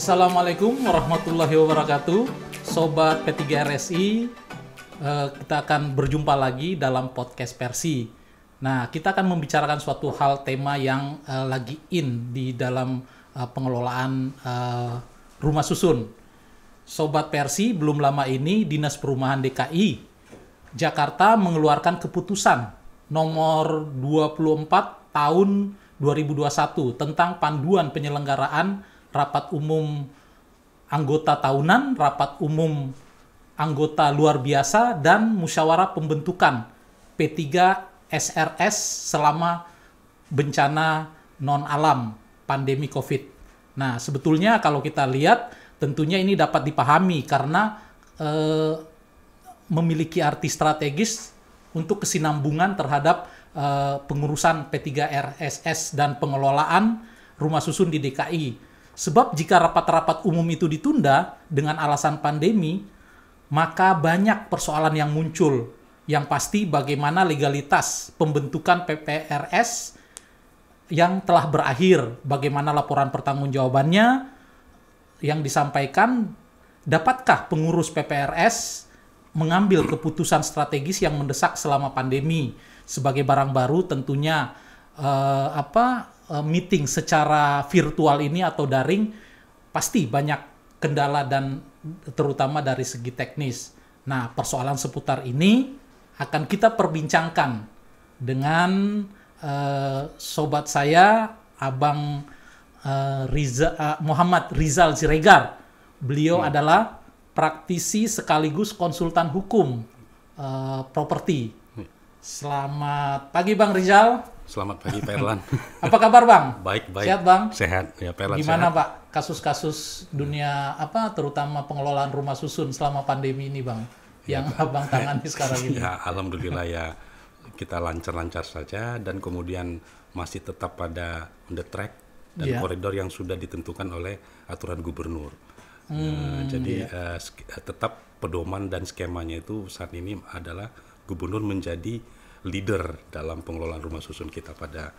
Assalamualaikum warahmatullahi wabarakatuh. Sobat P3RSI, kita akan berjumpa lagi dalam podcast Persi. Nah, kita akan membicarakan suatu hal tema yang lagi in di dalam pengelolaan rumah susun. Sobat Persi, belum lama ini Dinas Perumahan DKI Jakarta mengeluarkan keputusan nomor 24 tahun 2021 tentang panduan penyelenggaraan rapat umum anggota tahunan, rapat umum anggota luar biasa, dan musyawarah pembentukan P3SRS selama bencana non-alam pandemi COVID. Nah, sebetulnya kalau kita lihat, tentunya ini dapat dipahami karena memiliki arti strategis untuk kesinambungan terhadap pengurusan P3RSS dan pengelolaan rumah susun di DKI. Sebab jika rapat-rapat umum itu ditunda dengan alasan pandemi, maka banyak persoalan yang muncul. Yang pasti bagaimana legalitas pembentukan PPRS yang telah berakhir, bagaimana laporan pertanggungjawabannya yang disampaikan, dapatkah pengurus PPRS mengambil keputusan strategis yang mendesak selama pandemi. Sebagai barang baru tentunya meeting secara virtual ini atau daring pasti banyak kendala dan terutama dari segi teknis. Nah, persoalan seputar ini akan kita perbincangkan dengan sobat saya, Abang Muhammad Rizal Siregar. Beliau adalah praktisi sekaligus konsultan hukum properti. Selamat pagi Bang Rizal. Selamat pagi Pak Erlan. Apa kabar Bang? Baik. Sehat Bang? Sehat ya Pak Erlan. Gimana sehat. Pak kasus-kasus dunia terutama pengelolaan rumah susun selama pandemi ini Bang? Yang Abang tangani sekarang ini. Ya alhamdulillah ya, kita lancar-lancar saja dan kemudian masih tetap pada on the track dan koridor yang sudah ditentukan oleh aturan gubernur. Jadi tetap pedoman dan skemanya itu saat ini adalah gubernur menjadi leader dalam pengelolaan rumah susun kita pada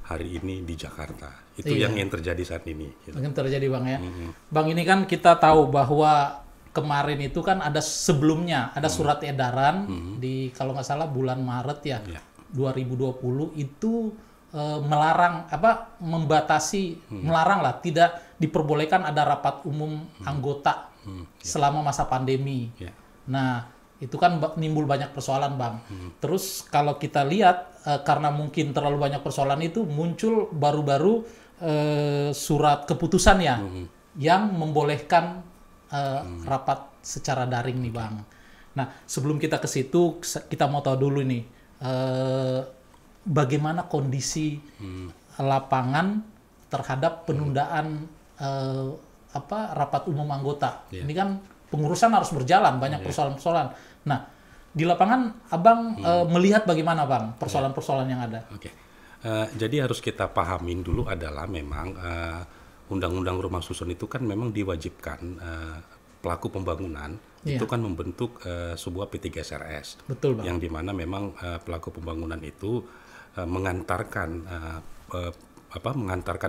hari ini di Jakarta. Itu yang terjadi saat ini. Gitu. Yang terjadi Bang ya. Bang, ini kan kita tahu bahwa kemarin itu kan ada sebelumnya ada surat edaran di kalau nggak salah bulan Maret ya 2020 itu melarang membatasi melarang lah, tidak diperbolehkan ada rapat umum anggota selama masa pandemi. Nah, itu kan nimbul banyak persoalan Bang. Terus kalau kita lihat karena mungkin terlalu banyak persoalan itu muncul baru-baru surat keputusan yang membolehkan rapat secara daring nih Bang. Nah, sebelum kita ke situ kita mau tahu dulu nih bagaimana kondisi lapangan terhadap penundaan rapat umum anggota. Ini kan pengurusan harus berjalan, banyak persoalan-persoalan. Nah, di lapangan Abang melihat bagaimana Bang persoalan-persoalan yang ada? Jadi harus kita pahamin dulu adalah memang undang-undang rumah susun itu kan memang diwajibkan pelaku pembangunan itu kan membentuk sebuah P3SRS. Betul Bang. Yang dimana memang pelaku pembangunan itu mengantarkan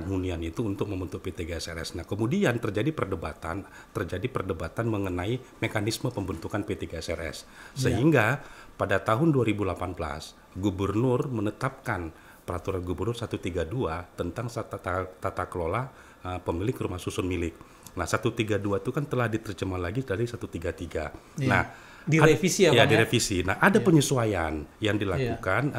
hunian itu untuk membentuk P3SRS. Nah, kemudian terjadi perdebatan mengenai mekanisme pembentukan P3SRS. Sehingga pada tahun 2018 gubernur menetapkan peraturan gubernur 132 tentang tata kelola pemilik rumah susun milik. Nah, 132 itu kan telah diterjemah lagi dari 133. Nah, direvisi direvisi. Nah, ada penyesuaian yang dilakukan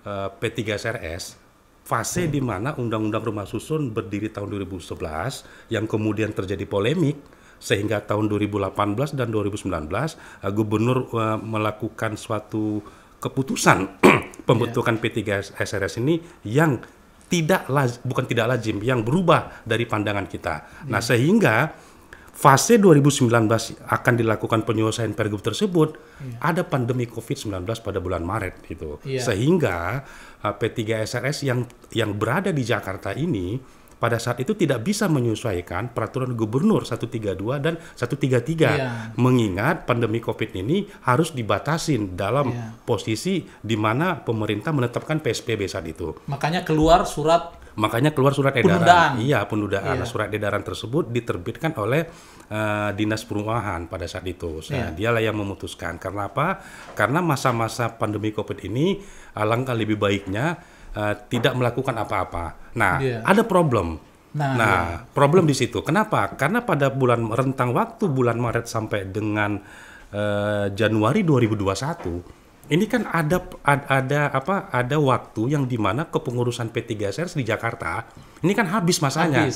P3SRS fase di mana Undang-Undang Rumah Susun berdiri tahun 2011 yang kemudian terjadi polemik sehingga tahun 2018 dan 2019 gubernur melakukan suatu keputusan pembentukan P3SRS ini yang bukan tidak lazim, yang berubah dari pandangan kita. Nah, sehingga fase 2019 akan dilakukan penyelesaian pergub tersebut, ada pandemi COVID-19 pada bulan Maret gitu. Sehingga P3SRS yang berada di Jakarta ini pada saat itu tidak bisa menyesuaikan peraturan gubernur 132 dan 133 mengingat pandemi COVID ini harus dibatasin dalam posisi di mana pemerintah menetapkan PSBB saat itu. Makanya keluar surat Makanya keluar surat edaran. Penundaan. Iya, penundaan. Surat edaran tersebut diterbitkan oleh Dinas Perumahan pada saat itu. Nah, dialah yang memutuskan. Karena apa? Karena masa-masa pandemi Covid ini alangkah lebih baiknya tidak melakukan apa-apa. Nah, ada problem. Problem di situ. Kenapa? Karena pada rentang waktu bulan Maret sampai dengan Januari 2021 ini kan ada waktu yang dimana kepengurusan P3SRS di Jakarta ini kan habis masanya.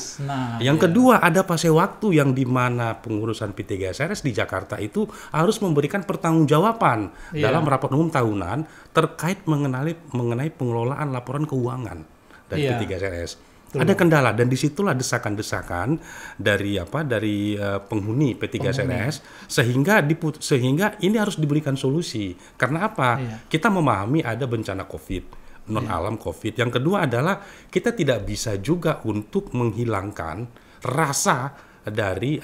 Yang kedua ada fase waktu yang dimana pengurusan P3SRS di Jakarta itu harus memberikan pertanggungjawaban dalam rapat umum tahunan terkait mengenai pengelolaan laporan keuangan dari P3SRS. Ada kendala dan disitulah desakan-desakan dari penghuni P3SRS sehingga ini harus diberikan solusi. Karena apa? Kita memahami ada bencana COVID, non alam COVID. Yang kedua adalah kita tidak bisa juga untuk menghilangkan rasa dari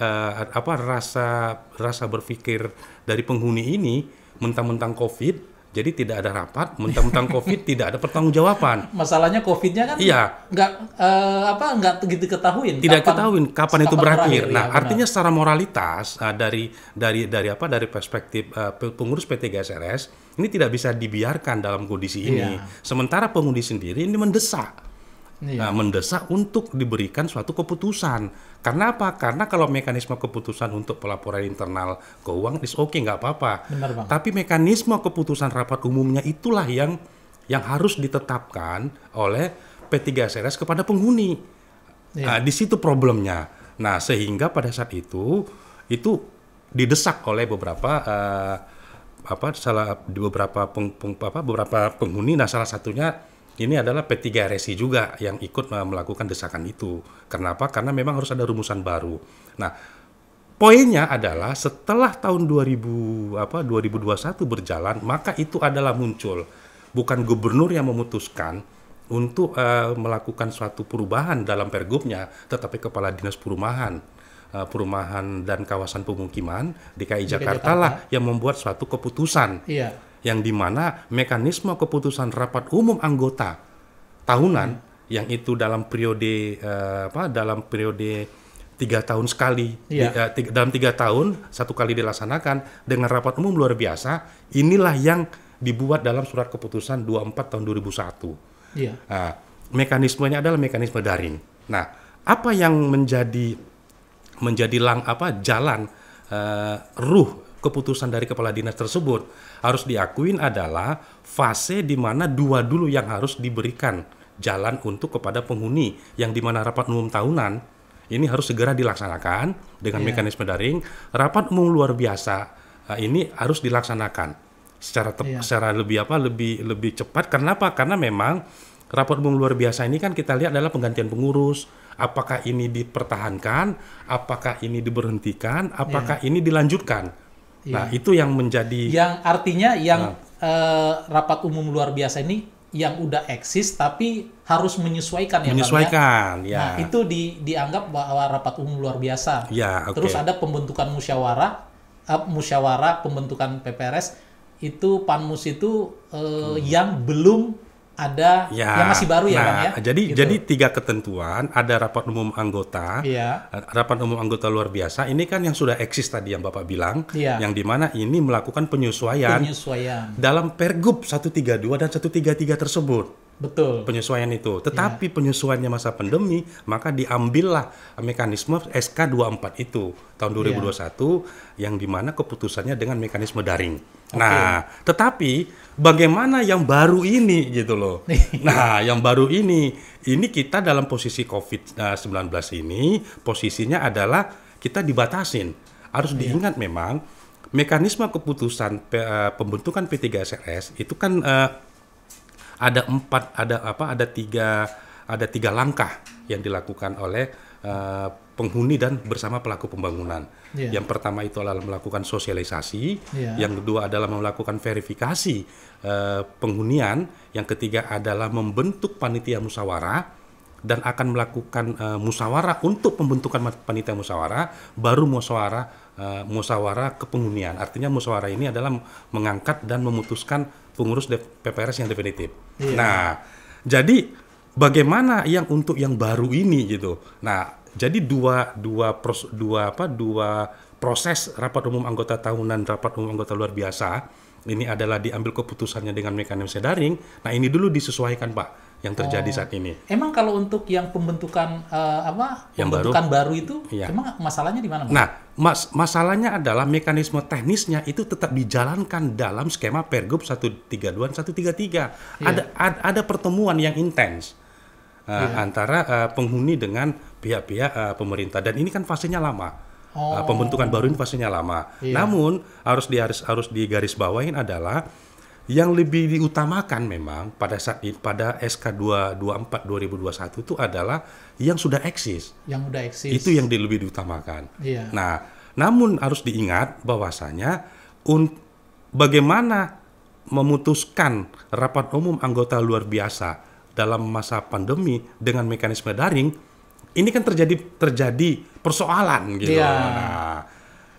rasa berpikir dari penghuni ini mentang-mentang COVID. Jadi tidak ada rapat, mentang-mentang COVID tidak ada pertanggungjawapan. Masalahnya COVID-nya kan nggak diketahui. Tidak ketahui kapan itu berakhir. Nah, artinya secara moralitas dari perspektif pengurus P3SRS ini tidak bisa dibiarkan dalam kondisi ini. Sementara pengundi sendiri ini mendesak. Mendesak untuk diberikan suatu keputusan. Karena apa? Karena kalau mekanisme keputusan untuk pelaporan internal keuangan is oke, nggak apa-apa. Tapi mekanisme keputusan rapat umumnya itulah yang harus ditetapkan oleh P3SRS kepada penghuni. Di situ problemnya. Nah, sehingga pada saat itu didesak oleh beberapa beberapa penghuni. Nah, salah satunya ini adalah P3RSI juga yang ikut melakukan desakan itu. Kenapa? Karena memang harus ada rumusan baru. Nah, poinnya adalah setelah tahun 2021 berjalan, maka itu adalah muncul. Bukan gubernur yang memutuskan untuk melakukan suatu perubahan dalam pergubnya, tetapi Kepala Dinas Perumahan dan Kawasan Pemukiman DKI Jakarta lah yang membuat suatu keputusan. Yang dimana mekanisme keputusan rapat umum anggota tahunan yang itu dalam periode 3 tahun sekali dalam 3 tahun 1 kali dilaksanakan dengan rapat umum luar biasa, inilah yang dibuat dalam surat keputusan 24 tahun 2001. Nah, mekanismenya adalah mekanisme daring. Nah, apa yang menjadi jalan ruh keputusan dari kepala dinas tersebut harus diakuin adalah fase di mana dulu yang harus diberikan jalan untuk kepada penghuni, yang di mana rapat umum tahunan ini harus segera dilaksanakan dengan mekanisme daring. Rapat umum luar biasa ini harus dilaksanakan secara lebih cepat. Kenapa? Karena memang rapat umum luar biasa ini kan kita lihat adalah penggantian pengurus. Apakah ini dipertahankan? Apakah ini diberhentikan? Apakah ini dilanjutkan? Nah, itu yang menjadi... Yang artinya rapat umum luar biasa ini yang udah eksis tapi harus menyesuaikan ya. Menyesuaikan, Nah, itu dianggap bahwa rapat umum luar biasa. Terus ada pembentukan musyawarah pembentukan PPRS, itu Panmus itu yang belum ada, yang masih baru Bang ya. Jadi 3 ketentuan, ada rapat umum anggota, rapat umum anggota luar biasa, ini kan yang sudah eksis tadi yang Bapak bilang, yang dimana ini melakukan penyesuaian dalam Pergub 132 dan 133 tersebut. Betul. Penyesuaian itu. Tetapi penyesuaiannya masa pandemi, maka diambillah mekanisme SK 24 itu tahun 2021 yang dimana keputusannya dengan mekanisme daring. Nah, tetapi bagaimana yang baru ini gitu loh. Nah, yang baru ini kita dalam posisi COVID-19 ini, posisinya adalah kita dibatasin. Harus diingat memang mekanisme keputusan pembentukan P3SRS itu kan ada 3 langkah yang dilakukan oleh penghuni dan bersama pelaku pembangunan. Yang pertama itu adalah melakukan sosialisasi, yang kedua adalah melakukan verifikasi penghunian, yang ketiga adalah membentuk panitia musyawarah dan akan melakukan musyawarah untuk pembentukan panitia musyawarah, baru musyawarah kepenghunian. Artinya musyawarah ini adalah mengangkat dan memutuskan pengurus PPRS yang definitif. Nah, jadi bagaimana yang untuk yang baru ini gitu. Nah, jadi dua proses rapat umum anggota tahunan, rapat umum anggota luar biasa ini adalah diambil keputusannya dengan mekanisme daring. Nah, ini dulu disesuaikan, Pak, yang terjadi saat ini. Emang kalau untuk yang pembentukan Yang pembentukan baru itu, Iya. emang masalahnya di mana, Bang? Nah, masalahnya adalah mekanisme teknisnya itu tetap dijalankan dalam skema Pergub 132 dan 133. Iya. Ada pertemuan yang intens antara penghuni dengan pihak-pihak pemerintah, dan ini kan fasenya lama. Pembentukan baru ini fasenya lama. Iya. Namun harus digarisbawahin adalah yang lebih diutamakan memang pada saat pada SK 224 2021 itu adalah yang sudah eksis. Yang udah eksis. Itu yang lebih diutamakan. Iya. Nah, namun harus diingat bahwasanya bagaimana memutuskan rapat umum anggota luar biasa dalam masa pandemi dengan mekanisme daring, ini kan terjadi persoalan gitu. Iya. Nah,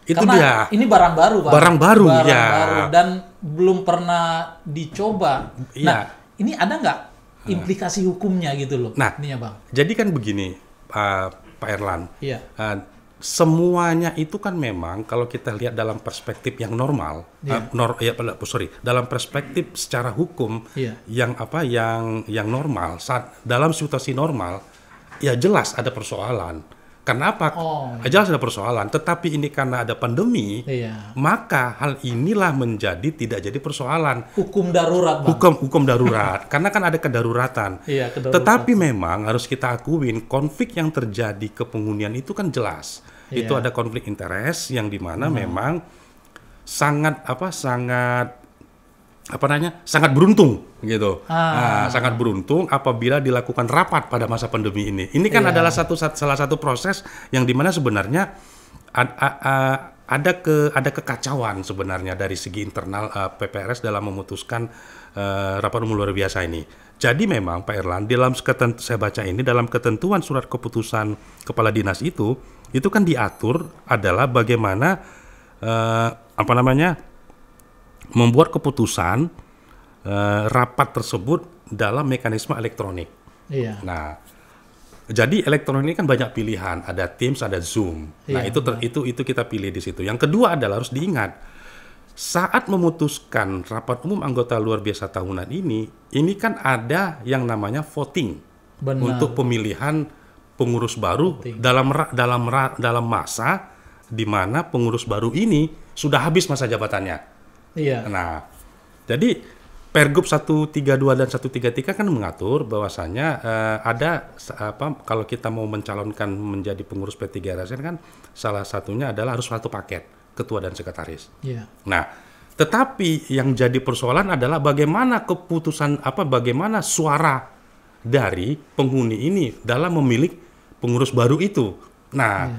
itu Karena dia. ini barang baru, Pak. Barang baru, ya. baru, dan belum pernah dicoba. Iya. Nah, ini ada nggak implikasi hukumnya gitu loh? Nah, ininya, Bang. Jadi kan begini, Pak Erlan. Iya. Semuanya itu kan memang kalau kita lihat dalam perspektif yang normal, dalam perspektif secara hukum yang normal, dalam situasi normal, ya jelas ada persoalan. Kenapa? Jelas ada persoalan. Tetapi ini karena ada pandemi, maka hal inilah menjadi tidak jadi persoalan. Hukum darurat, Bang. Hukum darurat. Karena kan ada kedaruratan. Iya, kedaruratan. Tetapi memang harus kita akuin konflik yang terjadi ke penghunian itu kan jelas. Itu ada konflik interest yang dimana memang sangat beruntung gitu. Sangat beruntung apabila dilakukan rapat pada masa pandemi ini. Ini kan adalah salah satu proses yang dimana sebenarnya ada kekacauan sebenarnya dari segi internal PPRS dalam memutuskan rapat umum luar biasa ini. Jadi memang Pak Erlan, saya baca ini dalam ketentuan surat keputusan kepala dinas itu kan diatur adalah bagaimana membuat keputusan rapat tersebut dalam mekanisme elektronik. Iya. Nah, jadi elektronik ini kan banyak pilihan, ada Teams, ada Zoom. Nah, itu kita pilih di situ. Yang kedua adalah harus diingat saat memutuskan rapat umum anggota luar biasa tahunan ini kan ada yang namanya voting. Benar. Untuk pemilihan pengurus baru dalam masa di mana pengurus baru ini sudah habis masa jabatannya. Iya. Nah, jadi Pergub 132 dan 133 kan mengatur bahwasanya kalau kita mau mencalonkan menjadi pengurus P3RSN kan salah satunya adalah harus satu paket ketua dan sekretaris. Iya. Nah, tetapi yang jadi persoalan adalah bagaimana bagaimana suara dari penghuni ini dalam memilih pengurus baru itu. Nah,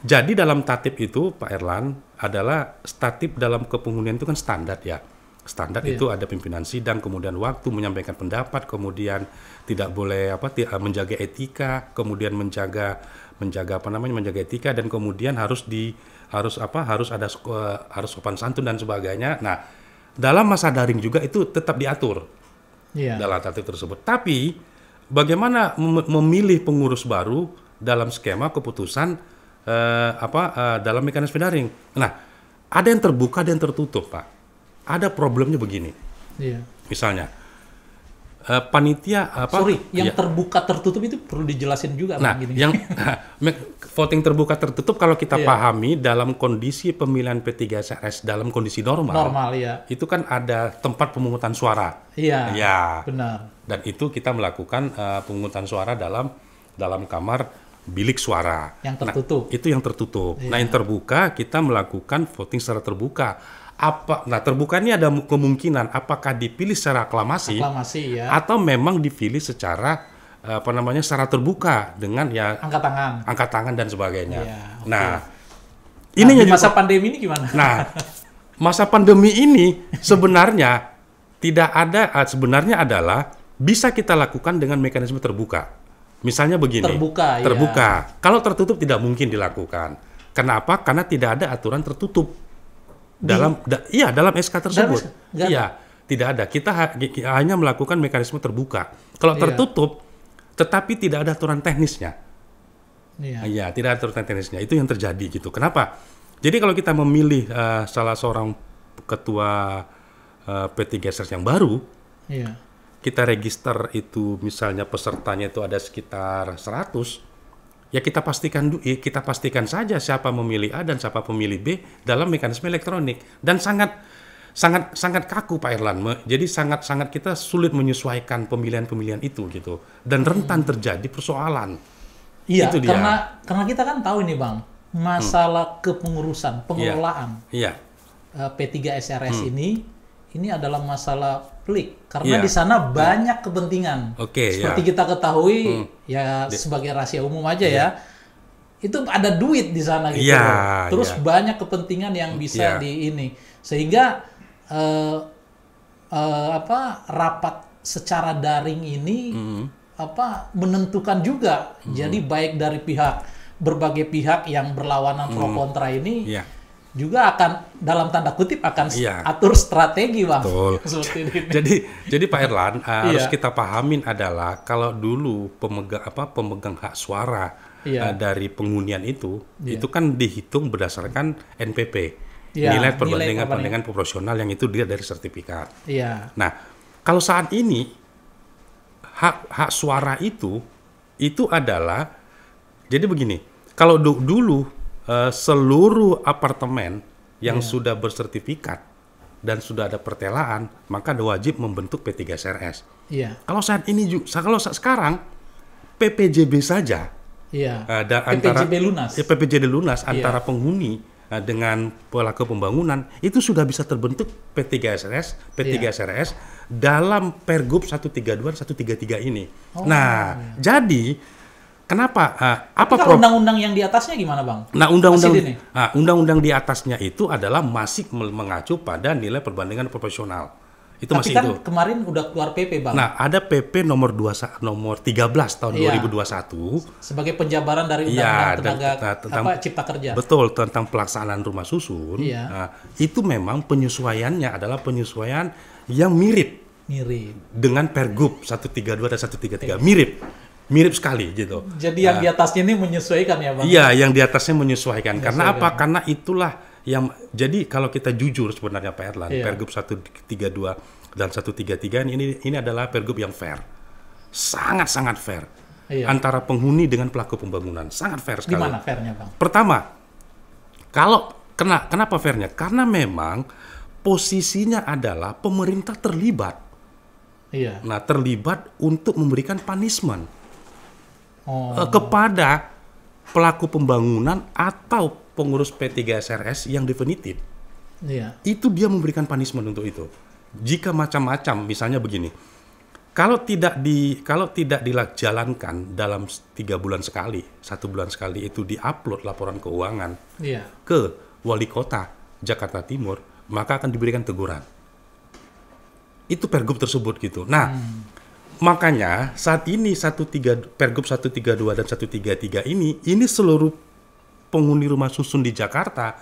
jadi dalam tatip itu Pak Erlan adalah tatip dalam kepenghunian itu kan standar ya. Standar itu ada pimpinan sidang, kemudian waktu menyampaikan pendapat, kemudian tidak boleh menjaga etika, kemudian menjaga etika, dan kemudian harus sopan santun dan sebagainya. Nah, dalam masa daring juga itu tetap diatur dalam tatip tersebut. Tapi bagaimana memilih pengurus baru dalam skema keputusan dalam mekanisme daring. Nah, ada yang terbuka, ada yang tertutup, Pak. Ada problemnya begini. Iya. Misalnya, panitia terbuka tertutup itu perlu dijelasin juga. Nah, yang voting terbuka tertutup kalau kita pahami dalam kondisi pemilihan P3RS dalam kondisi normal, itu kan ada tempat pemungutan suara. Iya. Ya. Benar. Dan itu kita melakukan pemungutan suara dalam kamar bilik suara. Yang tertutup. Itu yang tertutup. Iya. Nah, yang terbuka kita melakukan voting secara terbuka. Terbuka ini ada kemungkinan apakah dipilih secara aklamasi atau memang dipilih secara secara terbuka dengan angkat tangan dan sebagainya. Iya, okay. Nah, ini masa pandemi ini gimana? Nah, masa pandemi ini sebenarnya sebenarnya adalah bisa kita lakukan dengan mekanisme terbuka. Misalnya begini. Terbuka. Ya. Kalau tertutup tidak mungkin dilakukan. Kenapa? Karena tidak ada aturan tertutup. Dalam SK tersebut. Tidak ada. Kita hanya melakukan mekanisme terbuka. Kalau tertutup, tetapi tidak ada aturan teknisnya. Iya. Iya, tidak ada aturan teknisnya. Itu yang terjadi gitu. Kenapa? Jadi kalau kita memilih salah seorang ketua P3SRS yang baru, Iya. kita register itu misalnya pesertanya itu ada sekitar 100, ya kita pastikan saja siapa memilih A dan siapa pemilih B dalam mekanisme elektronik, dan sangat kaku Pak Erlan. Jadi sangat kita sulit menyesuaikan pemilihan itu gitu, dan rentan terjadi persoalan. Iya, Itu dia. karena kita kan tahu ini Bang, masalah kepengurusan, pengelolaan Iya. P3SRS ini adalah masalah pelik karena Iya. di sana banyak kepentingan. Oke, Seperti ya. kita ketahui ya sebagai rahasia umum aja ya. Itu ada duit di sana gitu. Iya, Terus iya. banyak kepentingan yang bisa Iya. di ini. Sehingga rapat secara daring ini menentukan juga. Jadi baik dari berbagai pihak yang berlawanan pro kontra ini Iya. juga akan dalam tanda kutip akan Iya. atur strategi Bang. Betul. Seperti ini. Jadi Pak Erlan harus Iya. kita pahamin adalah kalau dulu pemegang hak suara Iya. dari penghunian itu Iya. kan dihitung berdasarkan NPP, Iya, nilai nilai perbandingan proporsional yang itu dia dari sertifikat. Iya. Nah, kalau saat ini hak suara itu adalah, jadi begini, kalau dulu seluruh apartemen yang sudah bersertifikat dan sudah ada pertelaan, maka wajib membentuk P3SRS. Iya. Kalau saat ini sekarang PPJB saja, Iya. antara PPJB lunas. PPJB lunas Iya. antara penghuni dengan pelaku pembangunan itu sudah bisa terbentuk P3SRS dalam Pergub 132 dan 133 ini. Jadi kenapa Kalau undang-undang yang di atasnya gimana Bang? Nah, Masih undang-undang di atasnya itu adalah masih mengacu pada nilai perbandingan proporsional. Itu Tapi masih kan itu. kemarin udah keluar PP Bang. Nah, ada PP nomor 13 tahun Iya. 2021. Sebagai penjabaran dari Iya, undang-undang tenaga cipta kerja. Betul, tentang pelaksanaan rumah susun. Iya. Nah, itu memang penyesuaiannya adalah penyesuaian yang mirip dengan Pergub 132 dan 133. Mirip sekali gitu. Jadi yang di atasnya ini menyesuaikan ya Bang? Iya, yang di atasnya menyesuaikan. Karena apa? Karena itulah yang, jadi kalau kita jujur sebenarnya Pak Erlan, Iya. Pergub 132 dan 133 ini adalah Pergub yang fair. Sangat-sangat fair. Iya. Antara penghuni dengan pelaku pembangunan. Sangat fair sekali. Di mana fairnya Bang? Pertama, kenapa fairnya? Karena memang posisinya adalah pemerintah terlibat. Iya. Nah, terlibat untuk memberikan punishment Oh. kepada pelaku pembangunan atau pengurus P3SRS yang definitif. Iya. Itu dia memberikan punishment untuk itu. Jika macam-macam, misalnya begini, kalau tidak dijalankan dalam 3 bulan sekali, 1 bulan sekali itu diupload laporan keuangan Iya. ke Wali Kota Jakarta Timur, maka akan diberikan teguran. Itu Pergub tersebut gitu. Nah, makanya saat ini Pergub 132 dan 133 ini seluruh penghuni rumah susun di Jakarta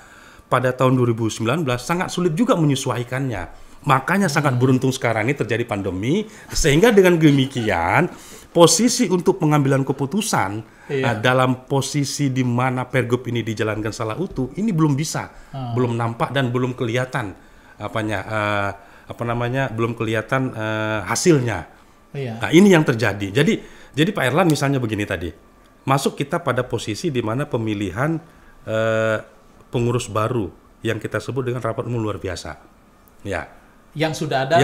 pada tahun 2019 sangat sulit juga menyesuaikannya. Makanya sangat beruntung sekarang ini terjadi pandemi, sehingga dengan demikian posisi untuk pengambilan keputusan dalam posisi di mana Pergub ini dijalankan secara utuh ini belum bisa, belum nampak dan belum kelihatan belum kelihatan hasilnya. Iya. Nah, ini yang terjadi. Jadi Pak Erlan misalnya begini tadi, masuk kita pada posisi di mana pemilihan pengurus baru yang kita sebut dengan rapat umum luar biasa. Ya. Yang sudah ada.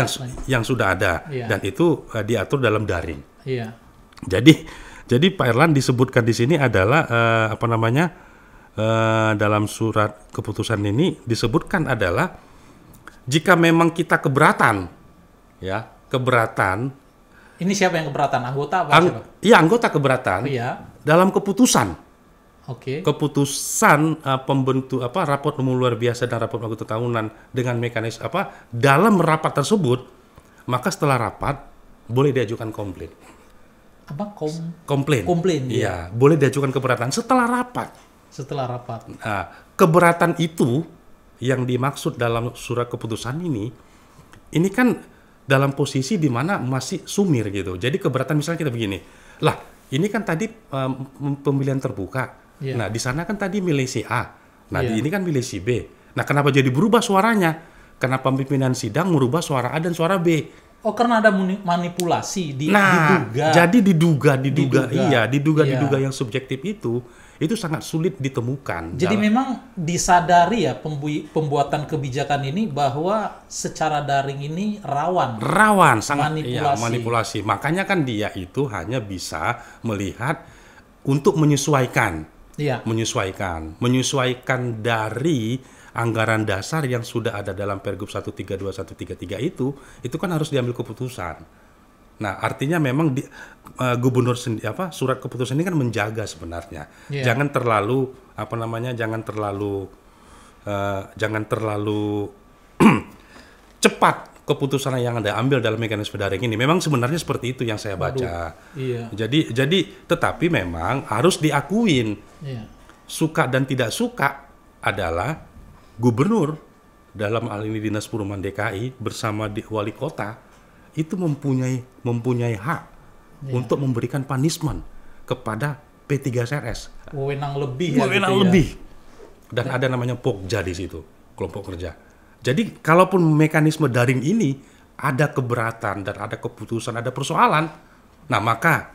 Yang sudah ada. Iya. Dan itu diatur dalam daring. Iya. Jadi Pak Erlan disebutkan di sini adalah dalam surat keputusan ini disebutkan adalah jika memang kita keberatan. Ini siapa yang keberatan? Anggota apa siapa? Iya, anggota keberatan. Iya. Dalam keputusan. Oke. Keputusan rapat umum luar biasa dan rapat anggota tahunan dengan mekanisme dalam rapat tersebut, maka setelah rapat boleh diajukan komplain. Komplain. Komplain. Iya, boleh diajukan keberatan setelah rapat. Nah, keberatan itu yang dimaksud dalam surat keputusan ini kan dalam posisi di mana masih sumir gitu. Jadi keberatan misalnya kita begini, Lah, ini kan tadi pemilihan terbuka. Iya. Nah, di sana kan tadi milih si A. Nah, Iya. di ini kan milih si B. Nah, kenapa jadi berubah suaranya? Kenapa pimpinan sidang merubah suara A dan suara B? Oh, karena ada manipulasi Nah, diduga. jadi diduga, Diduga. diduga Iya. yang subjektif itu sangat sulit ditemukan. Jadi memang disadari ya pembuatan kebijakan ini bahwa secara daring ini rawan sangat manipulasi. Makanya kan dia itu hanya bisa melihat untuk menyesuaikan. Iya. Menyesuaikan dari anggaran dasar yang sudah ada dalam Pergub 132133 itu kan harus diambil keputusan. Nah, artinya memang gubernur surat keputusan ini kan menjaga sebenarnya. Yeah. Jangan terlalu cepat keputusan yang Anda ambil dalam mekanisme daring ini. Memang sebenarnya seperti itu yang saya baca. Iya. Jadi tetapi memang harus diakuin. Iya. Suka dan tidak suka adalah gubernur dalam hal ini Dinas Perumahan DKI bersama wali kota itu mempunyai hak untuk memberikan punishment kepada P3SRS. Wewenang lebih. Lebih. Dan ada namanya Pokja di situ, kelompok kerja. Jadi kalaupun mekanisme daring ini ada keberatan dan ada keputusan, ada persoalan, nah maka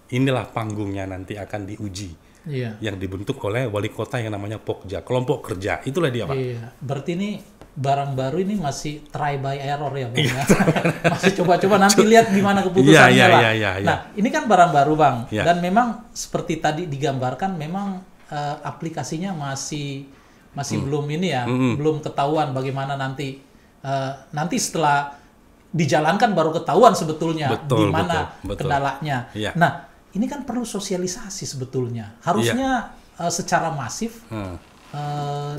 inilah panggungnya nanti akan diuji. Iya. Yang dibentuk oleh wali kota yang namanya Pokja, kelompok kerja. Itulah dia, Pak. Iya. Berarti ini barang baru ini masih try by error ya, Bang. Ya? Masih coba-coba nanti lihat gimana keputusannya lah. Nah, ini kan barang baru, Bang. Iya. Dan memang seperti tadi digambarkan memang aplikasinya masih belum ini ya, belum ketahuan bagaimana nanti setelah dijalankan baru ketahuan sebetulnya di mana kendalanya. Iya. Nah, ini kan perlu sosialisasi sebetulnya. Harusnya secara masif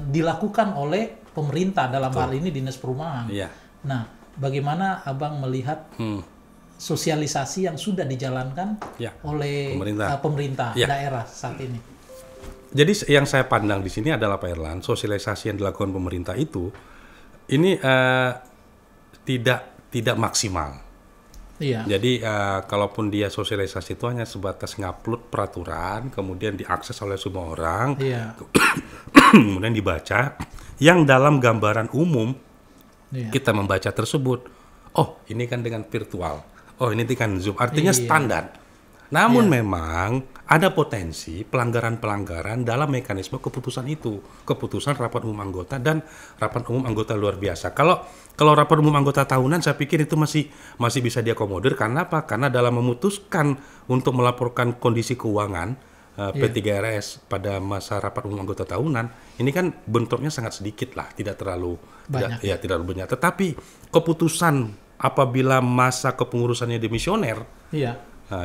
dilakukan oleh pemerintah dalam hal ini Dinas Perumahan. Iya. Nah, bagaimana Abang melihat sosialisasi yang sudah dijalankan oleh pemerintah daerah saat ini? Jadi yang saya pandang di sini adalah Pak Erlan, sosialisasi yang dilakukan pemerintah itu ini tidak maksimal. Iya. Jadi kalaupun dia sosialisasi itu hanya sebatas ngupload peraturan, kemudian diakses oleh semua orang, kemudian dibaca. Yang dalam gambaran umum kita membaca tersebut, oh ini kan dengan virtual, oh ini dengan Zoom, artinya standar. Namun memang ada potensi pelanggaran-pelanggaran dalam mekanisme keputusan itu, keputusan rapat umum anggota dan rapat umum anggota luar biasa. Kalau rapat umum anggota tahunan, saya pikir itu masih bisa diakomodir. Karena apa? Karena dalam memutuskan untuk melaporkan kondisi keuangan P3RS pada masa rapat umum anggota tahunan, ini kan bentuknya sangat sedikit lah, tidak terlalu banyak. Tidak terlalu banyak. Tetapi keputusan apabila masa kepengurusannya demisioner,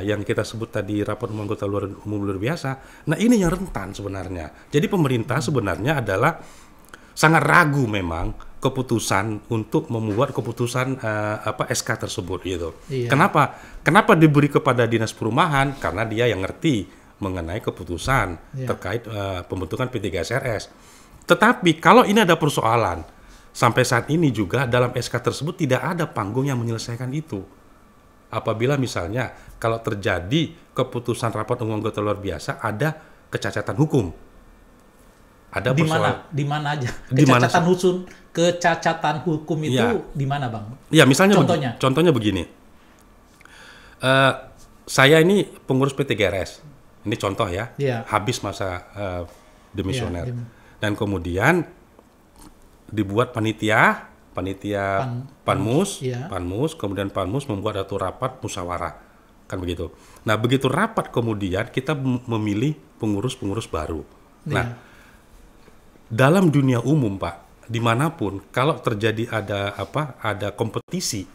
yang kita sebut tadi rapat umum anggota umum luar biasa, nah ini yang rentan sebenarnya. Jadi pemerintah sebenarnya adalah sangat ragu memang keputusan untuk membuat keputusan SK tersebut gitu. Kenapa diberi kepada Dinas Perumahan? Karena dia yang ngerti mengenai keputusan terkait pembentukan P3SRS. Tetapi kalau ini ada persoalan, sampai saat ini juga dalam SK tersebut tidak ada panggung yang menyelesaikan itu. Apabila misalnya kalau terjadi keputusan rapat umum anggota luar biasa ada kecacatan hukum. Ada di mana aja? Kecacatan hukum itu di mana, Bang? Ya, misalnya contohnya begini. Saya ini pengurus P3RS. Ini contoh ya, habis masa demisioner. Dan kemudian dibuat panitia Panmus, kemudian Panmus membuat satu rapat musyawarah. Kan begitu. Nah, begitu rapat kemudian kita memilih pengurus-pengurus baru. Nah, dalam dunia umum, Pak, dimanapun kalau terjadi ada kompetisi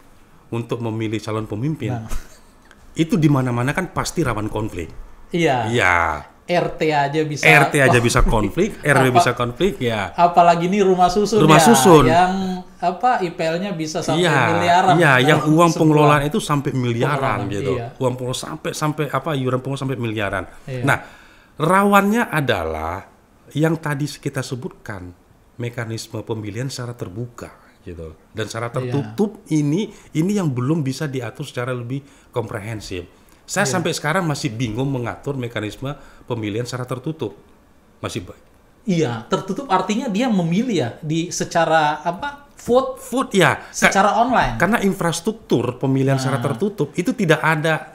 untuk memilih calon pemimpin, itu di mana-mana kan pasti rawan konflik. Iya. RT aja bisa konflik, RW bisa konflik, ya. Apalagi ini rumah susun. Yang IPL-nya bisa sampai miliaran. Iya, yang uang pengelolaan itu sampai miliaran gitu. Uang pengelolaan sampai iuran pengelolaan sampai miliaran. Nah, rawannya adalah yang tadi kita sebutkan, mekanisme pemilihan secara terbuka gitu. Dan secara tertutup ini yang belum bisa diatur secara lebih komprehensif. Saya sampai sekarang masih bingung mengatur mekanisme pemilihan secara tertutup. Masih Iya, tertutup artinya dia memilih ya di secara apa? Vote ya secara online. Karena infrastruktur pemilihan secara tertutup itu tidak ada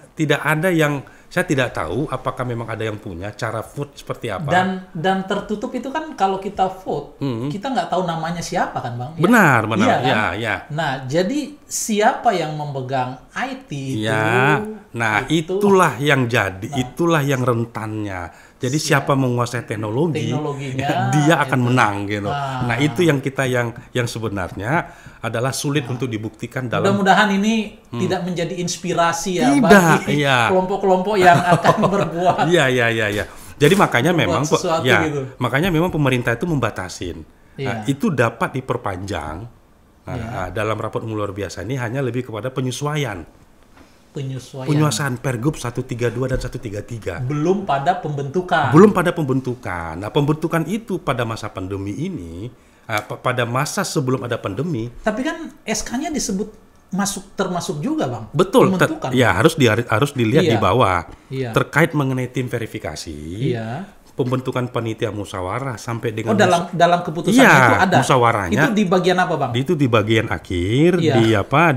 yang saya tidak tahu apakah memang ada yang punya cara vote seperti apa. Dan tertutup itu kan kalau kita vote, kita nggak tahu namanya siapa kan Bang? Benar, iya, kan? ya. Nah, jadi siapa yang memegang IT itu? Ya, nah itulah yang jadi, itulah yang rentannya. Jadi siapa menguasai teknologinya, dia akan menang gitu. Nah, itu yang kita yang sebenarnya adalah sulit untuk dibuktikan dalam. Mudah-mudahan ini tidak menjadi inspirasi ya bagi kelompok-kelompok yang akan berbuat. Iya. Jadi makanya memang gitu. Makanya memang pemerintah itu membatasin. Nah, itu dapat diperpanjang. Dalam rapat umum luar biasa ini hanya lebih kepada penyesuaian Pergub 132 dan 133. Belum pada pembentukan. Nah, pembentukan itu pada masa pandemi ini, pada masa sebelum ada pandemi. Tapi kan SK-nya disebut termasuk juga, Bang. Betul. Ya, harus dilihat di bawah. Terkait mengenai tim verifikasi. Pembentukan panitia musyawarah sampai dengan dalam keputusan itu ada musyawarahnya. Itu di bagian apa, Bang? Itu di bagian akhir,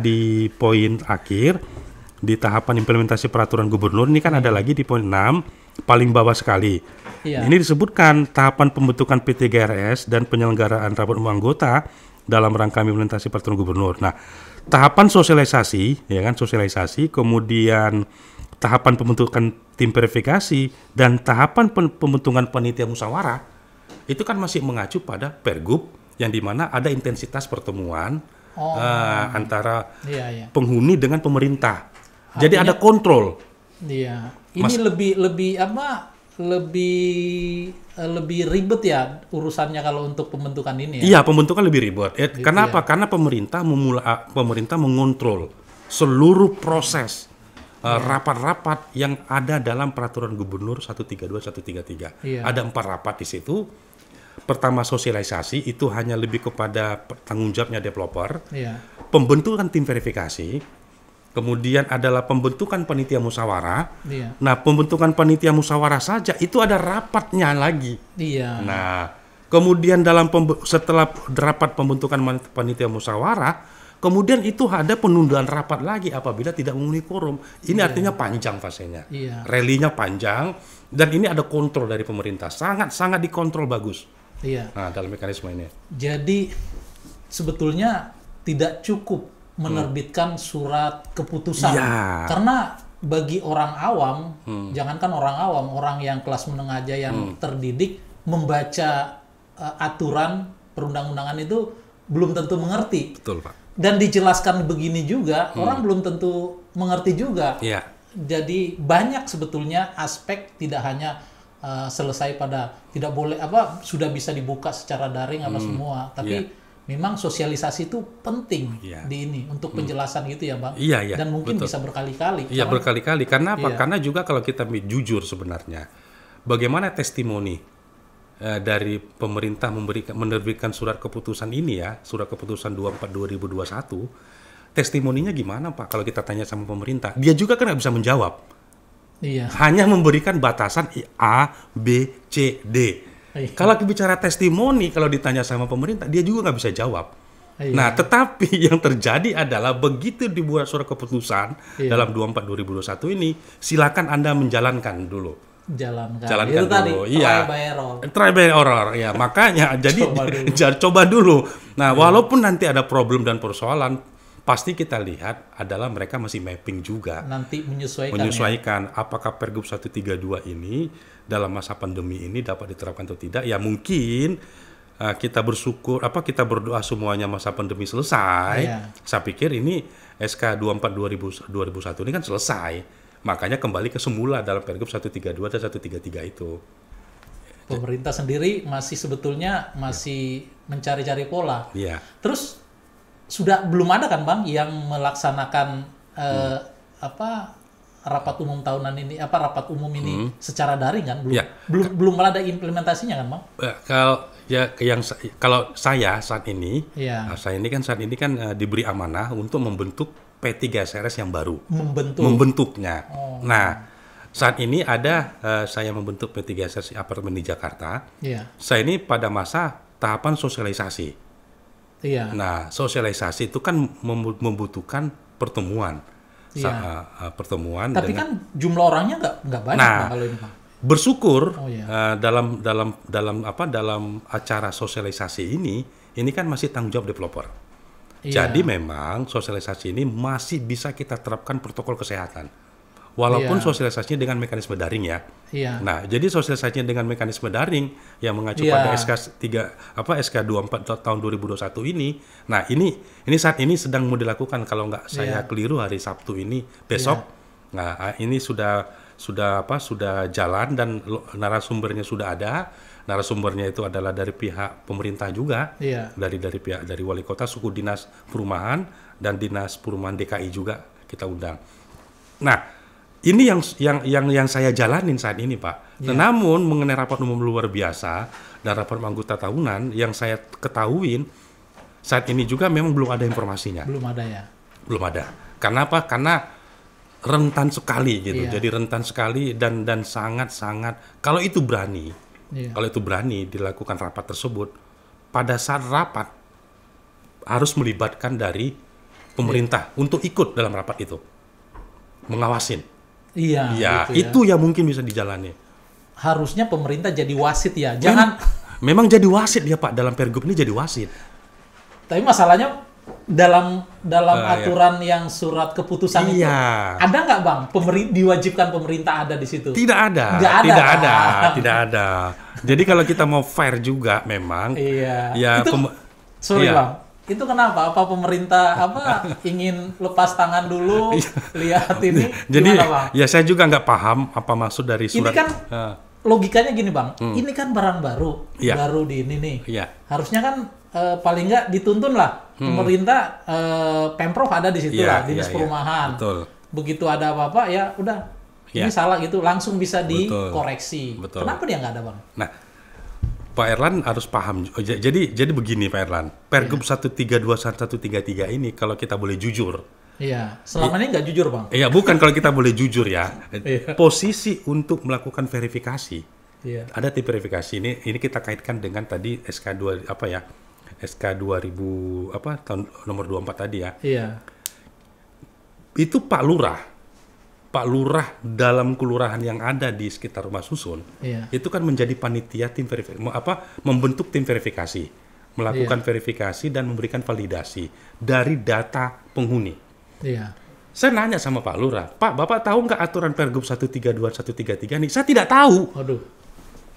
di poin akhir. Di tahapan implementasi peraturan gubernur ini kan ada lagi di poin 6 paling bawah sekali. Ini disebutkan tahapan pembentukan PT GRS dan penyelenggaraan rapat umum anggota dalam rangka implementasi peraturan gubernur. Nah, tahapan sosialisasi, kemudian tahapan pembentukan tim verifikasi dan tahapan pembentukan panitia musyawarah itu kan masih mengacu pada Pergub yang dimana ada intensitas pertemuan antara penghuni dengan pemerintah. Jadi ada kontrol. Iya. Ini lebih ribet ya urusannya kalau untuk pembentukan ini ya. Iya, pembentukan lebih ribet. Kenapa? Karena pemerintah mengontrol seluruh proses rapat-rapat yang ada dalam peraturan gubernur 132 133. Ada 4 rapat di situ. Pertama sosialisasi itu hanya lebih kepada tanggung jawabnya developer. Pembentukan tim verifikasi. Kemudian adalah pembentukan panitia musyawarah. Nah, pembentukan panitia musyawarah saja itu ada rapatnya lagi. Nah, kemudian setelah rapat pembentukan panitia musyawarah, kemudian itu ada penundaan rapat lagi apabila tidak memenuhi quorum. Ini artinya panjang fasenya. Rally-nya panjang dan ini ada kontrol dari pemerintah. Sangat dikontrol bagus. Nah, dalam mekanisme ini. Jadi sebetulnya tidak cukup menerbitkan surat keputusan karena bagi orang awam, jangankan orang awam, orang yang kelas menengah aja yang terdidik membaca aturan perundang-undangan itu belum tentu mengerti. Betul, Pak. Dan dijelaskan begini juga orang belum tentu mengerti juga. Jadi banyak sebetulnya aspek, tidak hanya selesai pada tidak boleh sudah bisa dibuka secara daring semua, tapi memang sosialisasi itu penting di ini untuk penjelasan gitu ya, Bang. Dan mungkin bisa berkali-kali. Berkali-kali. Karena apa? Karena juga kalau kita jujur sebenarnya, bagaimana testimoni dari pemerintah menerbitkan surat keputusan ini surat keputusan 24/2021, testimoninya gimana, Pak? Kalau kita tanya sama pemerintah, dia juga kan nggak bisa menjawab. Hanya memberikan batasan A, B, C, D. Kalau bicara testimoni, kalau ditanya sama pemerintah, dia juga nggak bisa jawab. Nah, tetapi yang terjadi adalah begitu dibuat surat keputusan dalam 24/2021 ini, silakan Anda menjalankan dulu. Jalankan itu dulu. Try by error. Ya, makanya jadi coba dulu. Nah, walaupun nanti ada problem dan persoalan, pasti kita lihat adalah mereka masih mapping juga. Nanti menyesuaikan apakah Pergub 132 ini dalam masa pandemi ini dapat diterapkan atau tidak. Ya mungkin kita bersyukur, kita berdoa semuanya masa pandemi selesai. Saya pikir ini SK 24/2001 ini kan selesai. Makanya kembali ke semula dalam Pergub 132 dan 133 itu. Pemerintah sendiri sebetulnya mencari-cari pola. Terus belum ada kan, Bang, yang melaksanakan rapat umum tahunan ini, rapat umum ini secara daring kan? Belum ada implementasinya kan, Bang? Kalau saya saat ini, saya ini kan diberi amanah untuk membentuk P3SRS yang baru. Membentuknya. Nah, saat ini ada saya membentuk P3SRS apartemen di Jakarta. Iya. Saya ini pada masa tahapan sosialisasi. Iya. Nah, sosialisasi itu kan membutuhkan pertemuan. Iya. Pertemuan. Tapi kan jumlah orangnya nggak banyak Bang, kalau ini Bang. Bersyukur dalam acara sosialisasi ini kan masih tanggung jawab developer. Iya. Jadi memang sosialisasi ini masih bisa kita terapkan protokol kesehatan. Walaupun sosialisasinya dengan mekanisme daring ya. Iya. Nah, jadi sosialisasinya dengan mekanisme daring yang mengacu pada SK 24 tahun 2021 ini. Nah, ini saat ini sedang mau dilakukan kalau nggak saya keliru hari Sabtu ini besok. Nah, ini sudah jalan dan narasumbernya sudah ada. Narasumbernya itu adalah dari pihak pemerintah juga, dari wali kota, suku dinas perumahan dan dinas perumahan DKI juga kita undang. Nah, ini yang saya jalanin saat ini, Pak. Namun mengenai rapat umum luar biasa dan rapat anggota tahunan yang saya ketahuin saat ini juga memang belum ada informasinya. Belum ada ya. Belum ada. Karena apa? Karena rentan sekali gitu. Jadi rentan sekali dan sangat kalau itu berani. Kalau itu berani dilakukan rapat tersebut, pada saat rapat harus melibatkan dari pemerintah untuk ikut dalam rapat itu. Mengawasin. Iya, itu yang mungkin bisa dijalani. Harusnya pemerintah jadi wasit ya. Jangan memang jadi wasit dia, Pak. Dalam Pergub ini jadi wasit. Tapi masalahnya dalam aturan yang surat keputusan itu ada nggak Bang? Diwajibkan pemerintah ada di situ? Tidak ada. Tidak ada. Jadi kalau kita mau fair juga memang Bang. Itu kenapa? Apa pemerintah ingin lepas tangan dulu lihat ini? Jadi gimana, Bang? Ya saya juga nggak paham apa maksud dari surat. Ini kan logikanya gini Bang. Ini kan barang baru, baru di ini nih. Harusnya kan paling nggak dituntun lah pemerintah, Pemprov ada di situ lah, dinas perumahan. Betul. Begitu ada apa-apa ya udah ini salah gitu, langsung bisa dikoreksi. Betul. Kenapa dia nggak ada Bang? Nah, Pak Erlan harus paham. Jadi begini Pak Erlan, Pergub 132/133 ini kalau kita boleh jujur. Iya, selama ini nggak jujur Bang. Iya, bukan kalau kita boleh jujur ya. Posisi untuk melakukan verifikasi. Ada tim verifikasi ini kita kaitkan dengan tadi SK2 SK 2000 tahun nomor 24 tadi ya. Iya. Itu Pak Lurah dalam kelurahan yang ada di sekitar rumah susun, itu kan menjadi panitia tim verifikasi, membentuk tim verifikasi, melakukan verifikasi dan memberikan validasi dari data penghuni. Saya nanya sama Pak Lurah, Pak, Bapak tahu nggak aturan Pergub 132/133 ini? Saya tidak tahu. Aduh.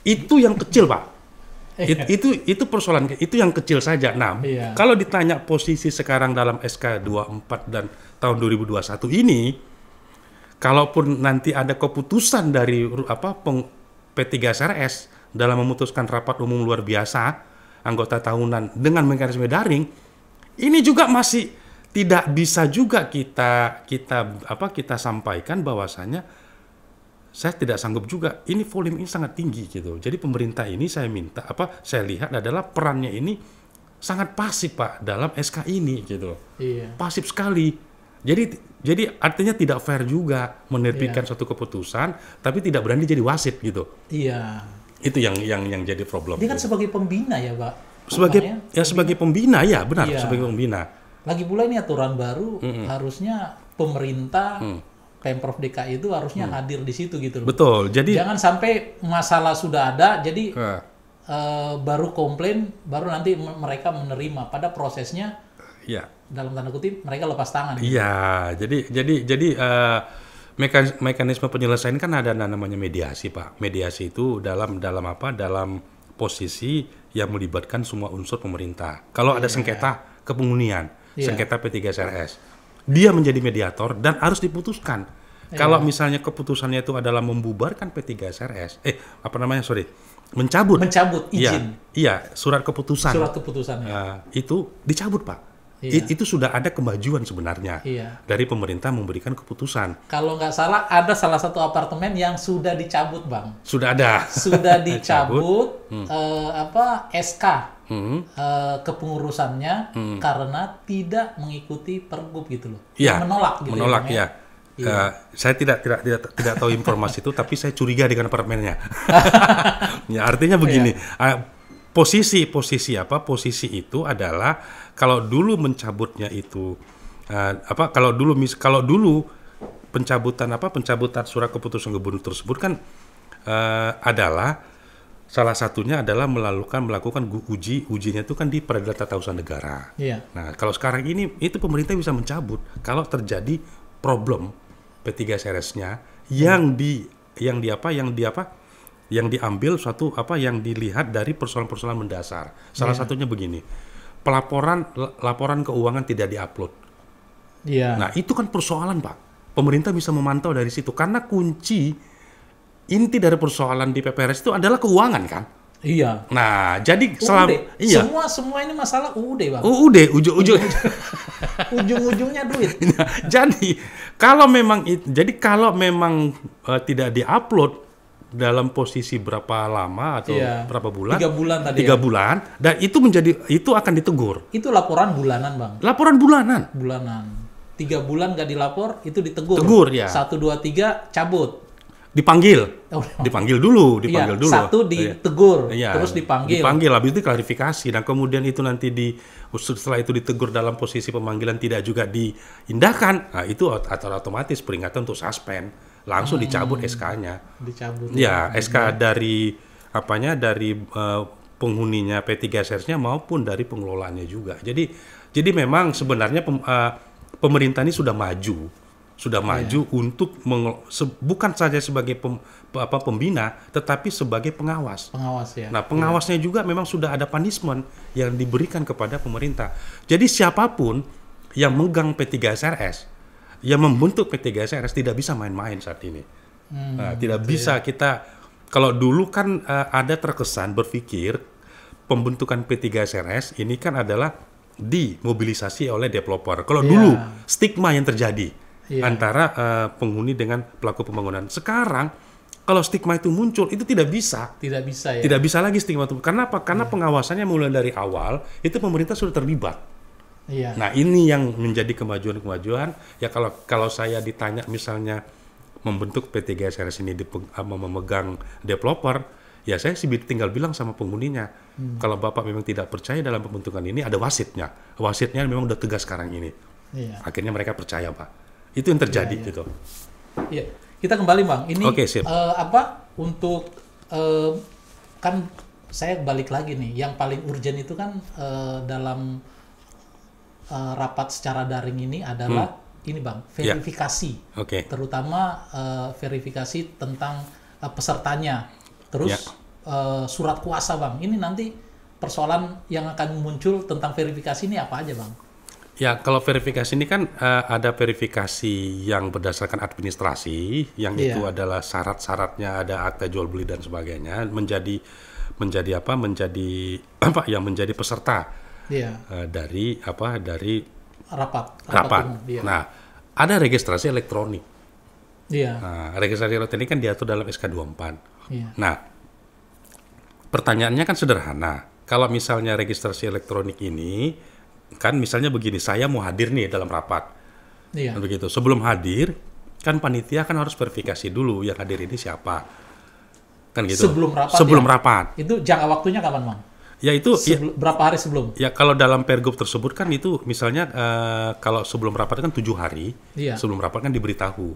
Itu yang kecil, Pak. Itu persoalan, itu yang kecil saja. Nah, kalau ditanya posisi sekarang dalam SK 24 dan tahun 2021 ini, kalaupun nanti ada keputusan dari P3SRS dalam memutuskan rapat umum luar biasa anggota tahunan dengan mekanisme daring, ini juga masih tidak bisa juga kita sampaikan bahwasanya saya tidak sanggup juga. Ini volume ini sangat tinggi gitu. Jadi pemerintah ini saya lihat adalah perannya ini sangat pasif Pak dalam SK ini gitu. Pasif sekali. Jadi artinya tidak fair juga menerbitkan suatu keputusan tapi tidak berani jadi wasit gitu. Itu yang jadi problem. Dia kan sebagai pembina ya, Pak. Sebagai pembina ya, benar, sebagai pembina. Lagi pula ini aturan baru, harusnya pemerintah Pemprov DKI itu harusnya hadir di situ gitu loh. Betul. Jadi jangan sampai masalah sudah ada jadi baru komplain, baru nanti mereka menerima pada prosesnya. Dalam tanda kutip mereka lepas tangan. Iya, jadi mekanisme penyelesaian kan ada namanya mediasi, Pak. Mediasi itu dalam posisi yang melibatkan semua unsur pemerintah. Kalau ada sengketa kepenghunian, sengketa P3SRS, dia menjadi mediator dan harus diputuskan. Kalau misalnya keputusannya itu adalah membubarkan P3SRS, mencabut izin. Iya, surat keputusan. Itu dicabut, Pak. Itu sudah ada kemajuan sebenarnya dari pemerintah memberikan keputusan. Kalau nggak salah ada salah satu apartemen yang sudah dicabut, Bang. Sudah ada. Sudah dicabut SK kepengurusannya karena tidak mengikuti pergub gitu loh. Ya, Menolak gitu menolak ya. ya. Saya tidak tahu informasi itu, tapi saya curiga dengan permennya. Ya, artinya begini, posisi itu adalah kalau dulu mencabutnya itu kalau dulu pencabutan surat keputusan gubernur tersebut kan adalah salah satunya adalah melakukan ujinya itu kan di Peradilan Tata Usaha Negara. Iya. Nah, kalau sekarang ini itu pemerintah bisa mencabut kalau terjadi problem P3SRS-nya yang diambil suatu yang dilihat dari persoalan-persoalan mendasar. Salah satunya begini. Laporan keuangan tidak diupload. Iya. Nah, itu kan persoalan, Pak. Pemerintah bisa memantau dari situ karena kunci inti dari persoalan di PPRS itu adalah keuangan kan? Iya. Nah, jadi Semua ini masalah UUD, Bang. UUD Ujung-ujungnya duit. Nah, kalau memang tidak diupload dalam posisi berapa lama atau berapa bulan? 3 bulan tadi. 3 bulan, dan itu akan ditegur. Itu laporan bulanan, Bang. Laporan bulanan. 3 bulan nggak dilapor, itu ditegur. Tegur, ya. 1, 2, 3 cabut. Dipanggil dulu. 1 ditegur, terus dipanggil. Habis itu klarifikasi. Dan kemudian itu nanti setelah itu ditegur dalam posisi pemanggilan tidak juga diindahkan, nah itu otomatis peringatan untuk suspend, langsung dicabut SK-nya. Dicabut. Ya, SK dari penghuninya P3SRS-nya maupun dari pengelolanya juga. Jadi memang sebenarnya pemerintah ini sudah maju untuk bukan saja sebagai pembina, tetapi sebagai pengawas. Pengawas ya. Nah, pengawasnya juga memang sudah ada punishment yang diberikan kepada pemerintah. Jadi siapapun yang megang P3SRS, yang membentuk P3SRS tidak bisa main-main saat ini. Tidak bisa kita. Kalau dulu kan ada terkesan berpikir pembentukan P3SRS ini kan adalah dimobilisasi oleh developer. Kalau dulu stigma yang terjadi antara penghuni dengan pelaku pembangunan. Sekarang kalau stigma itu muncul, itu tidak bisa. Tidak bisa ya. Tidak bisa lagi stigma itu. Karena apa? Karena pengawasannya mulai dari awal itu pemerintah sudah terlibat. Iya. Nah, ini yang menjadi kemajuan-kemajuan. Ya kalau saya ditanya misalnya membentuk P3SRS ini memegang developer, ya saya sih tinggal bilang sama penghuninya, kalau Bapak memang tidak percaya dalam pembentukan ini, ada wasitnya. Wasitnya memang udah tegas sekarang ini. Iya. Akhirnya mereka percaya, Pak. Itu yang terjadi gitu. Iya. Kita kembali, Bang. Ini sip. Untuk kan saya balik lagi nih, yang paling urgent itu kan dalam rapat secara daring ini adalah ini, Bang, verifikasi. Terutama verifikasi tentang pesertanya. Terus surat kuasa, Bang. Ini nanti persoalan yang akan muncul tentang verifikasi ini apa aja, Bang? Ya, kalau verifikasi ini kan ada verifikasi yang berdasarkan administrasi, yang itu adalah syarat-syaratnya, ada akta jual beli dan sebagainya, menjadi peserta dari rapat. Nah, ada registrasi elektronik. Iya. Nah, registrasi elektronik kan diatur dalam SK24. Iya. Nah, pertanyaannya kan sederhana. Kalau misalnya registrasi elektronik ini kan misalnya begini, saya mau hadir nih dalam rapat. Iya. Begitu. Sebelum hadir, kan panitia kan harus verifikasi dulu yang hadir ini siapa. Kan gitu. Sebelum rapat. Itu jangka waktunya kapan, Bang? Ya itu berapa hari sebelum? Ya kalau dalam pergub tersebut kan itu misalnya kalau sebelum rapat kan 7 hari. Iya. Sebelum rapat kan diberitahu.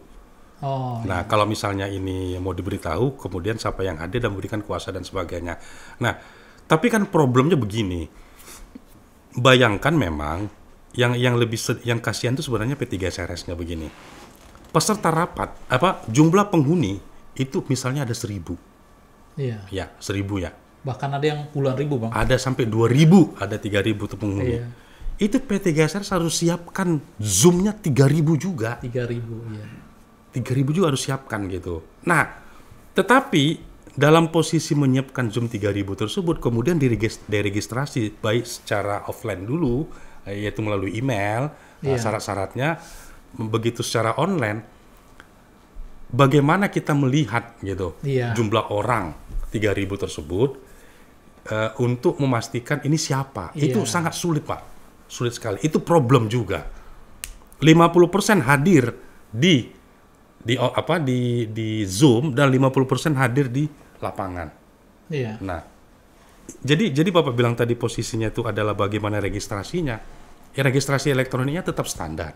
Nah, kalau misalnya ini mau diberitahu, kemudian siapa yang hadir dan memberikan kuasa dan sebagainya. Nah, tapi kan problemnya begini. Bayangkan memang yang kasihan itu sebenarnya P3SRS-nya begini. Peserta rapat, jumlah penghuni itu misalnya ada 1.000. Iya. Ya, 1.000 ya. Bahkan ada yang puluhan ribu, Bang. Ada sampai 2.000, ada 3.000 tuh penghuni. Iya. Itu P3SRS harus siapkan Zoom-nya 3.000 juga. 3.000, iya. 3.000 juga harus siapkan gitu. Nah, tetapi dalam posisi menyiapkan Zoom 3.000 tersebut, kemudian diregistrasi baik secara offline dulu, yaitu melalui email, syarat-syaratnya, begitu secara online, bagaimana kita melihat gitu jumlah orang 3.000 tersebut, untuk memastikan ini siapa. Iya. Itu sangat sulit, Pak. Sulit sekali. Itu problem juga. 50% hadir di Zoom dan 50% hadir di lapangan. Iya. Nah, jadi Bapak bilang tadi posisinya itu adalah bagaimana registrasinya. Ya, registrasi elektroniknya tetap standar.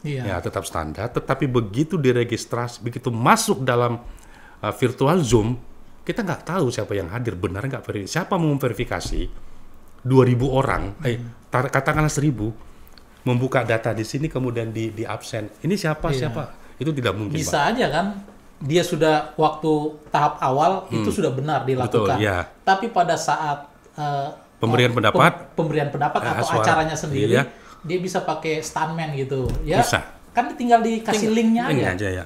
Iya. Ya, tetap standar, tetapi begitu diregistrasi, begitu masuk dalam virtual Zoom, kita nggak tahu siapa yang hadir, benar nggak, siapa mau memverifikasi 2.000 orang, katakanlah 1.000, membuka data di sini kemudian di absen. Ini siapa? Itu tidak mungkin, bisa Pak. aja kan, dia sudah waktu tahap awal itu sudah benar dilakukan. Betul, ya. Tapi pada saat Pemberian pendapat atau acaranya sendiri, iya. dia bisa pakai stuntman gitu, ya. Bisa. Kan tinggal dikasih linknya aja. Ya.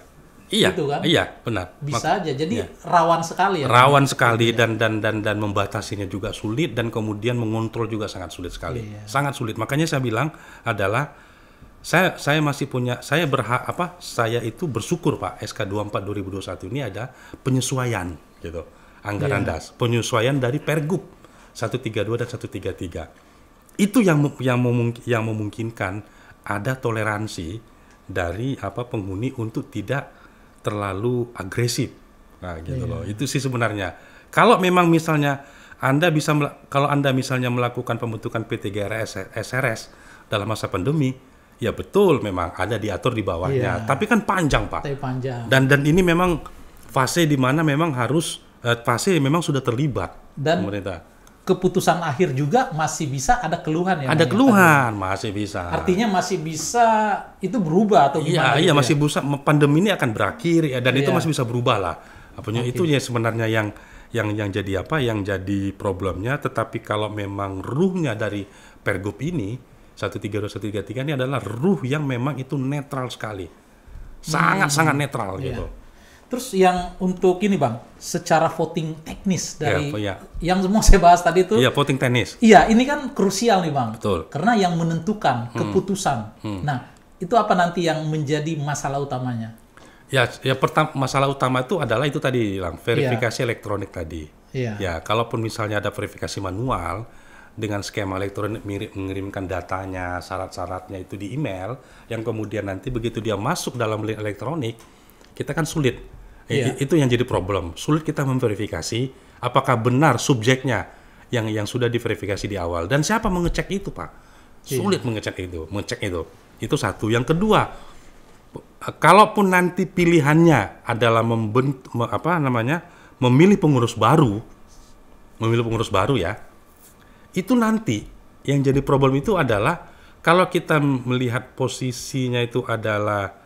Iya, gitu kan? Iya, benar. Bisa aja. Jadi rawan sekali ya. Rawan sekali dan membatasinya juga sulit dan kemudian mengontrol juga sangat sulit sekali. Iya. Sangat sulit. Makanya saya bilang adalah saya masih punya, saya itu bersyukur, Pak, SK 24 2021 ini ada penyesuaian gitu. Anggaran das, penyesuaian dari Pergub 132 dan 133. Itu yang memungkinkan ada toleransi dari penghuni untuk tidak terlalu agresif. Nah, gitu loh. Itu sih sebenarnya. Kalau memang misalnya Anda misalnya melakukan pembentukan PTGRS SRS dalam masa pandemi, ya betul memang ada diatur di bawahnya. Tapi kan panjang, Pak. Panjang. Dan ini memang fase di mana memang memang sudah terlibat dan pemerintah. Keputusan akhir juga masih bisa ada keluhan ya. Ada keluhan, masih bisa. Artinya masih bisa itu berubah atau gimana? Iya, masih bisa. Pandemi ini akan berakhir ya, dan itu masih bisa berubah lah. Itu ya sebenarnya yang jadi yang jadi problemnya. Tetapi kalau memang ruhnya dari Pergub ini 132 133 ini adalah ruh yang memang itu netral sekali, sangat netral gitu. Terus yang untuk ini, Bang, secara voting teknis dari yang semua saya bahas tadi itu. Iya, voting teknis. Iya, ini kan krusial nih, Bang. Betul. Karena yang menentukan keputusan. Nah, itu apa nanti yang menjadi masalah utamanya? Ya, masalah utama itu adalah itu tadi, verifikasi elektronik tadi. Iya. Ya, kalaupun misalnya ada verifikasi manual dengan skema elektronik mengirimkan datanya, syarat-syaratnya itu di email, yang kemudian nanti begitu dia masuk dalam elektronik, kita kan sulit. Itu yang jadi problem. Sulit kita memverifikasi apakah benar subjeknya yang sudah diverifikasi di awal. Dan siapa mengecek itu, Pak? Sulit mengecek itu. Itu satu. Yang kedua, kalaupun nanti pilihannya adalah memilih pengurus baru ya, itu nanti yang jadi problem itu adalah kalau kita melihat posisinya itu adalah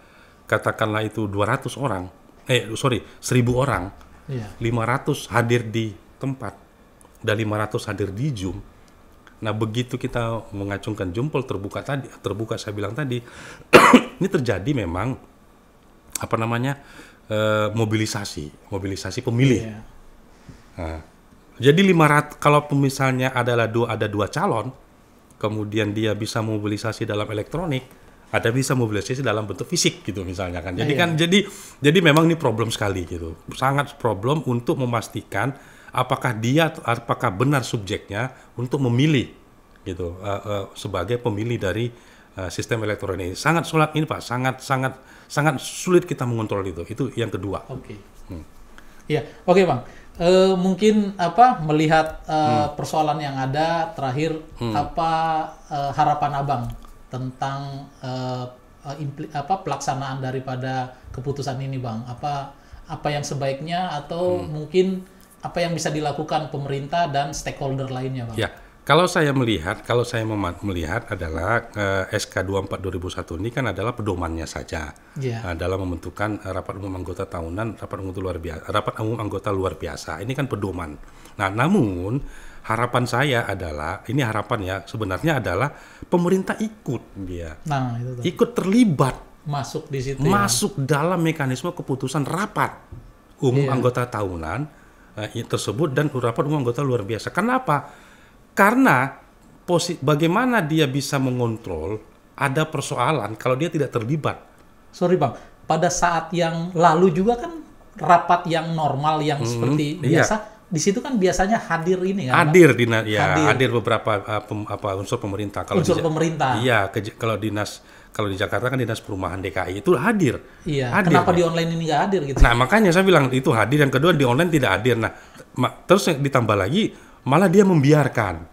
katakanlah itu 200 orang, 1.000 orang, 500 hadir di tempat dan 500 hadir di Zoom. Nah, begitu kita mengacungkan jempol terbuka saya bilang tadi, ini terjadi memang mobilisasi pemilih. Nah, jadi 500 kalau misalnya ada dua calon, kemudian dia bisa mobilisasi dalam elektronik, ada bisa mobilisasi dalam bentuk fisik gitu misalnya kan. Jadi memang ini problem sekali gitu. Sangat problem untuk memastikan apakah benar subjeknya untuk memilih gitu sebagai pemilih dari sistem elektronik. Sangat sulit ini, Pak. Sangat sulit kita mengontrol itu. Itu yang kedua. Oke. Iya, oke, Bang. Mungkin melihat persoalan yang ada terakhir, harapan Abang tentang pelaksanaan daripada keputusan ini, Bang? Apa yang sebaiknya atau mungkin apa yang bisa dilakukan pemerintah dan stakeholder lainnya, Bang? Ya, kalau saya melihat adalah SK 24 2001 ini kan adalah pedomannya saja dalam membentukan rapat umum anggota tahunan, rapat umum anggota luar biasa. Ini kan pedoman. Nah, namun harapan saya adalah, ini harapan sebenarnya adalah pemerintah ikut ikut terlibat, masuk di situ, masuk dalam mekanisme keputusan rapat umum anggota tahunan tersebut dan rapat umum anggota luar biasa. Kenapa? Karena bagaimana dia bisa mengontrol ada persoalan kalau dia tidak terlibat. Sorry, Bang, pada saat yang lalu juga kan rapat yang normal yang seperti biasa di situ kan biasanya hadir ini kan? Hadir dinas, ya hadir beberapa unsur pemerintah. Kalau unsur pemerintah. Iya, kalau di Jakarta kan dinas perumahan DKI itu hadir. Iya. Hadir, kenapa di online ini nggak hadir gitu? Nah makanya saya bilang itu hadir. Yang kedua di online tidak hadir. Nah terus ditambah lagi malah dia membiarkan.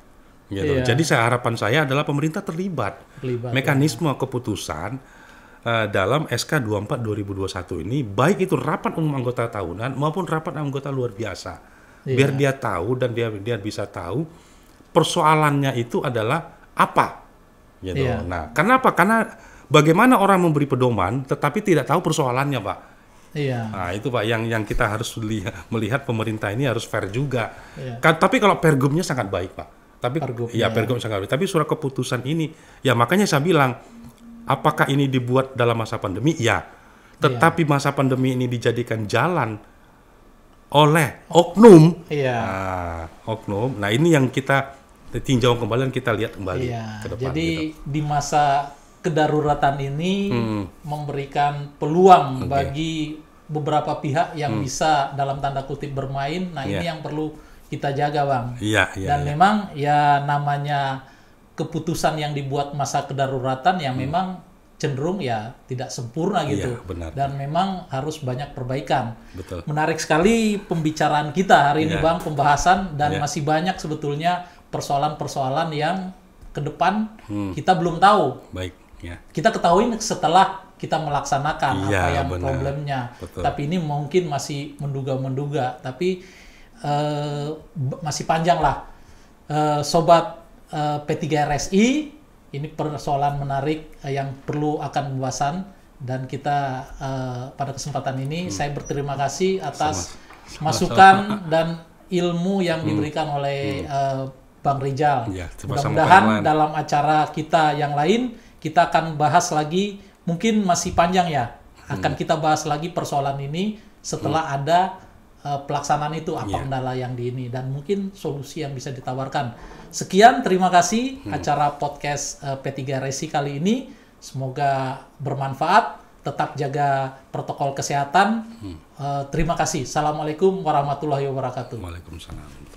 Gitu. Iya. Jadi harapan saya adalah pemerintah terlibat mekanisme keputusan dalam SK 24 2021 ini, baik itu rapat umum anggota tahunan maupun rapat anggota luar biasa, biar dia tahu dan dia bisa tahu persoalannya itu adalah apa, gitu. Nah, kenapa? Karena bagaimana orang memberi pedoman tetapi tidak tahu persoalannya, Pak. Iya. Nah, itu Pak yang kita harus melihat pemerintah ini harus fair juga. Tapi kalau pergubnya sangat baik, Pak. Tapi pergub sangat baik. Tapi surat keputusan ini, ya makanya saya bilang, apakah ini dibuat dalam masa pandemi? Ya. Tetapi masa pandemi ini dijadikan jalan oleh oknum. Oknum. Nah, ini yang kita tinjau kembali dan kita lihat kembali ke depan. Jadi di masa kedaruratan ini memberikan peluang bagi beberapa pihak yang bisa dalam tanda kutip bermain. Nah, ini yang perlu kita jaga, Bang. Dan memang ya namanya keputusan yang dibuat masa kedaruratan yang memang cenderung ya tidak sempurna gitu. Benar. Dan memang harus banyak perbaikan. Betul. Menarik sekali pembicaraan kita hari ini, Bang, pembahasan, dan masih banyak sebetulnya persoalan-persoalan yang ke depan kita belum tahu. Baik, kita ketahui setelah kita melaksanakan apa yang problemnya. Betul. Tapi ini mungkin masih menduga-menduga, tapi masih panjang lah. Sobat P3RSI, ini persoalan menarik yang perlu akan pembahasan, dan kita pada kesempatan ini saya berterima kasih atas masukan dan ilmu yang diberikan oleh Bang Rijal. Mudah-mudahan dalam acara kita yang lain kita akan bahas lagi, mungkin masih panjang ya, akan kita bahas lagi persoalan ini setelah ada pelaksanaan itu, apa kendala yang di ini, dan mungkin solusi yang bisa ditawarkan. Sekian, terima kasih acara podcast P3RSI kali ini. Semoga bermanfaat, tetap jaga protokol kesehatan. Terima kasih. Assalamualaikum warahmatullahi wabarakatuh. Waalaikumsalam.